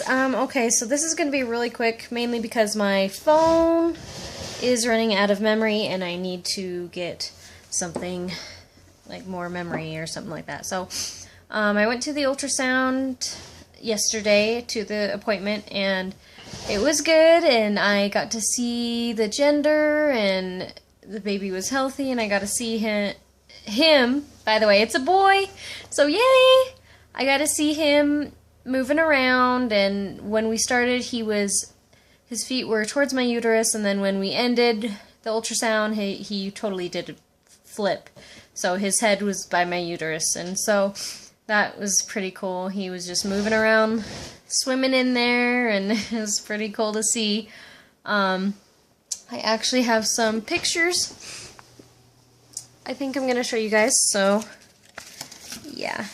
Okay, so this is going to be really quick, mainly because my phone is running out of memory and I need to get something like more memory or something like that. So, I went to the ultrasound yesterday to the appointment and it was good, and I got to see the gender, and the baby was healthy, and I got to see him, by the way, it's a boy, so yay! I got to see him moving around, and when we started, his feet were towards my uterus, and then when we ended the ultrasound, he totally did a flip. So his head was by my uterus, and so that was pretty cool. He was just moving around, swimming in there, and it was pretty cool to see. I actually have some pictures I think I'm going to show you guys, so yeah.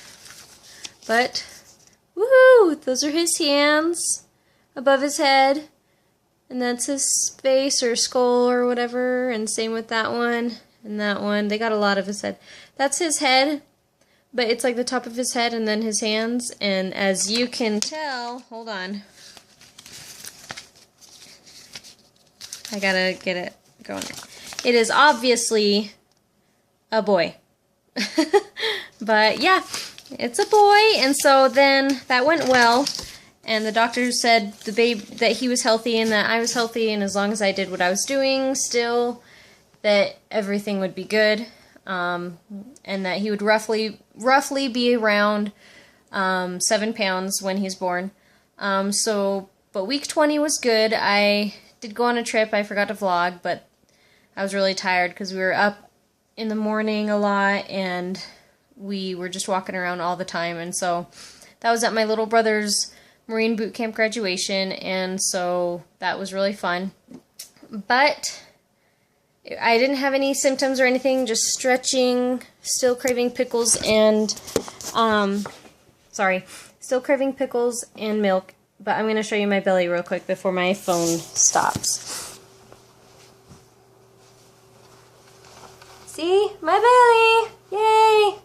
But woohoo! Those are his hands above his head, and that's his face or skull or whatever, and same with that one and that one. They got a lot of his head. That's his head, but it's like the top of his head and then his hands, and as you can tell, hold on. I gotta get it going. It is obviously a boy. But yeah. It's a boy, and so then that went well, and the doctor said that he was healthy and that I was healthy, and as long as I did what I was doing still, that everything would be good, and that he would roughly be around 7 pounds when he's born. But week 20 was good. I did go on a trip. I forgot to vlog, but I was really tired because we were up in the morning a lot, and we were just walking around all the time, and so that was at my little brother's Marine boot camp graduation, and so that was really fun. But I didn't have any symptoms or anything, just stretching, still craving pickles and still craving pickles and milk. But I'm going to show you my belly real quick before my phone stops. See? My belly! Yay!